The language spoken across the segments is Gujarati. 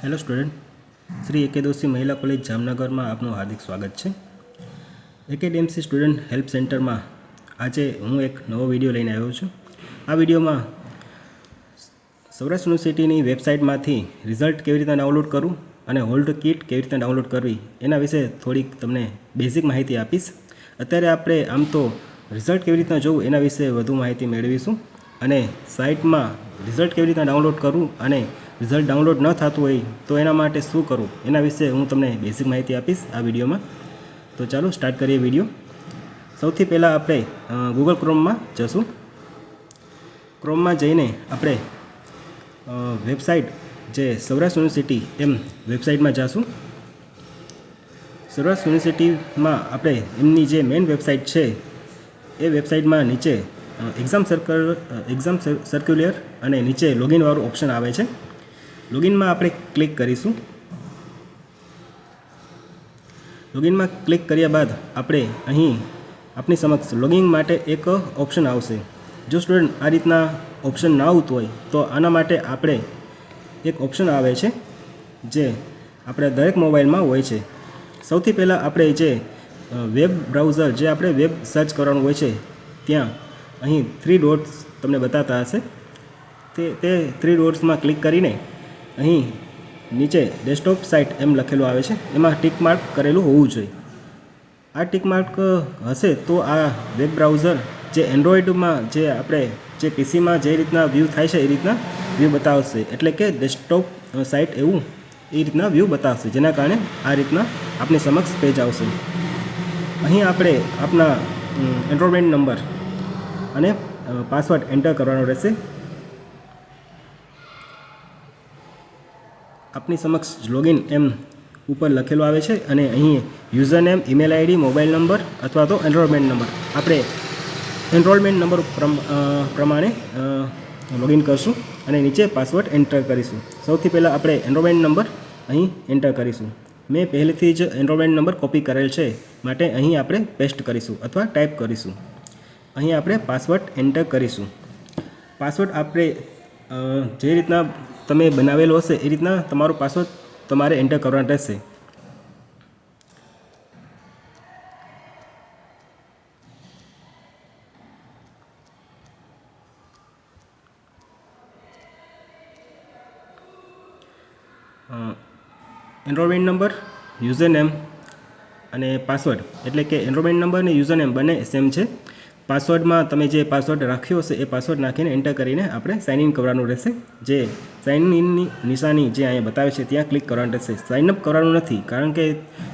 હેલો સ્ટુડન્ટ, શ્રી એકેદોશી મહિલા કોલેજ જામનગરમાં આપનું હાર્દિક સ્વાગત છે. એકેડેમસી સ્ટુડન્ટ હેલ્પ સેન્ટરમાં આજે હું એક નવો વિડીયો લઈને આવ્યો છું. આ વિડીયોમાં સૌરાષ્ટ્ર યુનિવર્સિટીની વેબસાઇટમાંથી રિઝલ્ટ કેવી રીતે ડાઉનલોડ કરવું અને હોલ ટિકિટ કેવી રીતે ડાઉનલોડ કરવી એના વિશે થોડીક તમને બેઝિક માહિતી આપીશ. અત્યારે આપણે આમ તો રિઝલ્ટ કેવી રીતના જોવું એના વિશે વધુ માહિતી મેળવીશું અને સાઇટમાં રિઝલ્ટ કેવી રીતના ડાઉનલોડ કરવું અને રિઝલ્ટ ડાઉનલોડ ન થતું હોય તો એના માટે શું કરવું એના વિશે હું તમને બેઝિક માહિતી આપીશ આ વિડીયોમાં. તો ચાલો સ્ટાર્ટ કરીએ વિડીયો. સૌથી પહેલાં આપણે ગૂગલ ક્રોમમાં જશું. ક્રોમમાં જઈને આપણે વેબસાઇટ જે સૌરાષ્ટ્ર યુનિવર્સિટી એમ વેબસાઇટમાં જશું. સૌરાષ્ટ્ર યુનિવર્સિટીમાં આપણે એમની જે મેઇન વેબસાઇટ છે એ વેબસાઇટમાં નીચે એક્ઝામ સર્ક્યુલર અને નીચે લોગિનવાળું ઓપ્શન આવે છે. લોગિનમાં આપણે ક્લિક કરીશું. લોગિનમાં ક્લિક કર્યા બાદ આપણે અહીં આપણી સમક્ષ લોગિન માટે એક ઓપ્શન આવશે. જો સ્ટુડન્ટ આ રીતના ઓપ્શન ના આવતું હોય તો આના માટે આપણે એક ઓપ્શન આવે છે જે આપણે દરેક મોબાઈલમાં હોય છે. સૌથી પહેલાં આપણે જે વેબ બ્રાઉઝર જે આપણે વેબ સર્ચ કરવાનું હોય છે ત્યાં અહીં 3 ડોટ્સ તમને બતાતા હશે. તે 3 ડોટ્સમાં ક્લિક કરીને અહીં નીચે ડેસ્કટોપ સાઇટ એમ લખેલું આવે છે, એમાં ટિક માર્ક કરેલું હોવું જોઈએ. આ ટિક માર્ક હશે તો આ વેબ બ્રાઉઝર જે એન્ડ્રોઈડમાં જે આપણે જે પીસીમાં જે રીતના વ્યૂ થાય છે એ રીતના વ્યૂ બતાવશે, એટલે કે ડેસ્કટોપ સાઇટ એવું એ રીતના વ્યૂ બતાવશે, જેના કારણે આ રીતના આપણી સમક્ષ પેજ આવશે. અહીં આપણે આપણા એનરોલમેન્ટ નંબર અને પાસવર્ડ એન્ટર કરવાનો રહેશે. આપની સમક્ષ લોગિન એમ ઉપર લખેલું આવે છે અને અહીં user name, email ID, mobile number અથવા તો એનરોલમેન્ટ નંબર આપણે એનરોલમેન્ટ નંબર પ્રમાણે લોગિન કરશું અને નીચે પાસવર્ડ એન્ટર કરીશું. સૌથી પહેલાં આપણે એનરોલમેન્ટ નંબર અહીં એન્ટર કરીશું. મેં પહેલેથી જ એનરોલમેન્ટ નંબર કોપી કરેલ છે માટે અહીં આપણે પેસ્ટ કરીશું અથવા ટાઈપ કરીશું. અહીં આપણે પાસવર્ડ એન્ટર કરીશું. પાસવર્ડ આપણે જે રીતના તમે બનાવેલો હશે એ રીતના તમારો પાસવર્ડ તમારે એન્ટર કરવાનો રહેશે. એનરોલમેન્ટ નંબર, યુઝર નેમ અને પાસવર્ડ, એટલે કે એનરોલમેન્ટ નંબર અને યુઝર નેમ બંને સેમ છે. પાસવર્ડમાં તમે જે પાસવર્ડ રાખ્યો હશે એ પાસવર્ડ નાખીને એન્ટર કરીને આપણે સાઇન ઇન કરવાનું રહેશે. જે સાઇન ઇનની નિશાની જે અહીંયા બતાવે છે ત્યાં ક્લિક કરવાનું રહેશે. સાઇનઅપ કરવાનું નથી, કારણ કે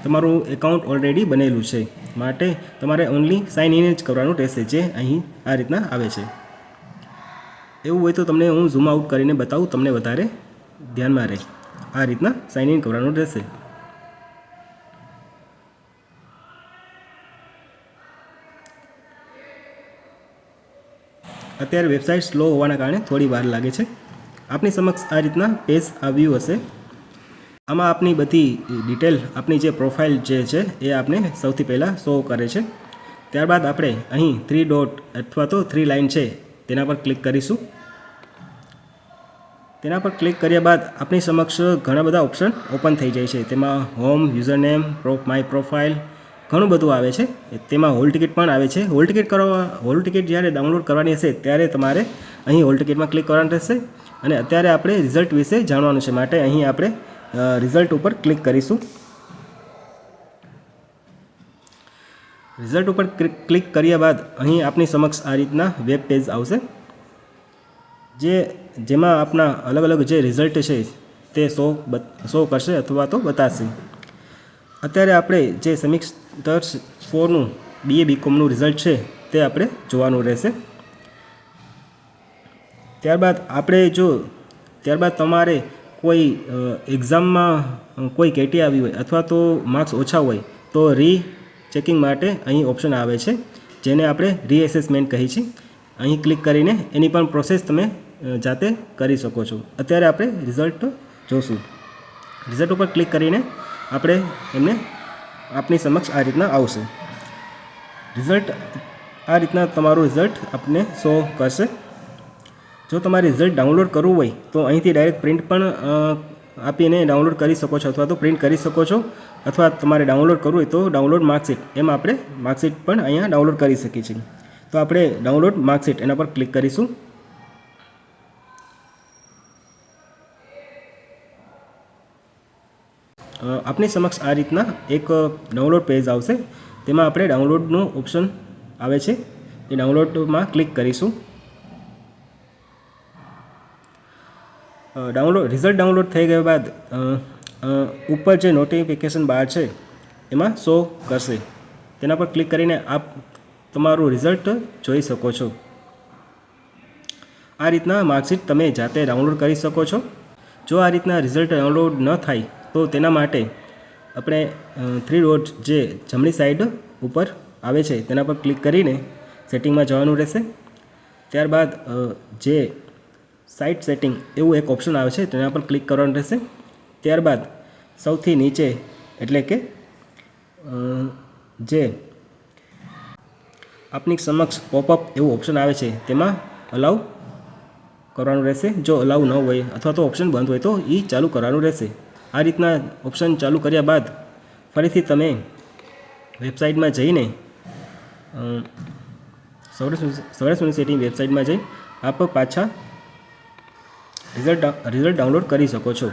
તમારું એકાઉન્ટ ઓલરેડી બનેલું છે, માટે તમારે ઓનલી સાઇન ઇન જ કરવાનું રહેશે, જે અહીં આ રીતના આવે છે. એવું હોય તો તમને હું ઝૂમ આઉટ કરીને બતાવું, તમને વધારે ધ્યાનમાં રહે. આ રીતના સાઇન ઇન કરવાનું રહેશે. અત્યારે વેબસાઇટ સ્લો હોવાના કારણે થોડી વાર લાગે છે. આપની સમક્ષ આ રીતના પેજ આવ્યું હશે. આમાં આપની બધી ડિટેલ, આપની જે પ્રોફાઇલ જે છે એ આપને સૌથી પહેલાં શો કરે છે. ત્યારબાદ આપણે અહીં 3 ડોટ અથવા તો 3 લાઇન છે તેના પર ક્લિક કરીશું. તેના પર ક્લિક કર્યા બાદ આપણી સમક્ષ ઘણા બધા ઓપ્શન ઓપન થઈ જાય છે. તેમાં home, user name, my profile ઘણું બધું આવે છે. તેમાં હોલ ટિકિટ પણ આવે છે. હોલ ટિકિટ જ્યારે ડાઉનલોડ કરવાની હશે ત્યારે તમારે અહીં હોલ ટિકિટમાં ક્લિક કરવાનું રહેશે. અને અત્યારે આપણે રિઝલ્ટ વિશે જાણવાનું છે, માટે અહીં આપણે રિઝલ્ટ ઉપર ક્લિક કરીશું. રિઝલ્ટ ઉપર ક્લિક કર્યા બાદ અહીં આપની સમક્ષ આ રીતના વેબ પેજ આવશે, જેમાં આપણા અલગ અલગ જે રિઝલ્ટ છે તે શો કરશે અથવા તો બતાવશે. અત્યારે આપણે જે સેમિસ્ટર 4નું BA BComનું રિઝલ્ટ છે તે આપણે જોવાનું રહેશે. ત્યારબાદ તમારે કોઈ એક્ઝામમાં કોઈ કેટી આવી હોય અથવા તો માર્ક્સ ઓછા હોય તો ચેકિંગ માટે અહીં ઓપ્શન આવે છે, જેને આપણે રીએસેસમેન્ટ કહીએ છીએ. અહીં ક્લિક કરીને એની પણ પ્રોસેસ તમે જાતે કરી શકો છો. અત્યારે આપણે રિઝલ્ટ જોશું. રિઝલ્ટ ઉપર ક્લિક કરીને આપણે એમને આપની સમક્ષ આ રીતના આવશે. રિઝલ્ટ આ રીતના તમારું રિઝલ્ટ આપને શો કરશે. જો તમારે રિઝલ્ટ ડાઉનલોડ કરવું હોય તો અહીંથી ડાયરેક્ટ પ્રિન્ટ પણ આપીને ડાઉનલોડ કરી શકો છો અથવા તો પ્રિન્ટ કરી શકો છો, અથવા તમારે ડાઉનલોડ કરવું હોય તો ડાઉનલોડ માર્કશીટ એમ આપણે માર્કશીટ પણ અહીંયા ડાઉનલોડ કરી શકીએ છીએ. તો આપણે ડાઉનલોડ માર્કશીટ એના પર ક્લિક કરીશું. આપની સમક્ષ આ રીતના એક ડાઉનલોડ પેજ આવશે. તેમાં આપણે ડાઉનલોડનું ઓપ્શન આવે છે, એ ડાઉનલોડમાં ક્લિક કરીશું. રિઝલ્ટ ડાઉનલોડ થઈ ગયા બાદ ઉપર જે નોટિફિકેશન બાર છે એમાં શો કરશે. તેના પર ક્લિક કરીને આપ તમારું રિઝલ્ટ જોઈ શકો છો. આ રીતના માર્કશીટ તમે જાતે ડાઉનલોડ કરી શકો છો. જો આ રીતના રિઝલ્ટ ડાઉનલોડ ન થાય તો તેના માટે આપણે 3 ડોટ જે જમણી સાઈડ ઉપર આવે છે તેના પર ક્લિક કરીને સેટિંગમાં જવાનું રહેશે. ત્યારબાદ જે સાઇટ સેટિંગ એવું એક ઓપ્શન આવે છે તેના પર ક્લિક કરવાનું રહેશે. ત્યારબાદ સૌથી નીચે એટલે કે જે આપની સમક્ષ પોપઅપ એવું ઓપ્શન આવે છે તેમાં અલાઉ કરવાનું રહેશે. જો અલાઉ ન હોય અથવા તો ઓપ્શન બંધ હોય તો એ ચાલુ કરવાનું રહેશે. આ રીતના ઓપ્શન ચાલુ કર્યા બાદ ફરીથી તમે વેબસાઇટમાં જઈને સૌરાષ્ટ્ર યુનિવર્સિટી વેબસાઇટમાં જઈ આપ પાછા રિઝલ્ટ ડાઉનલોડ કરી શકો છો.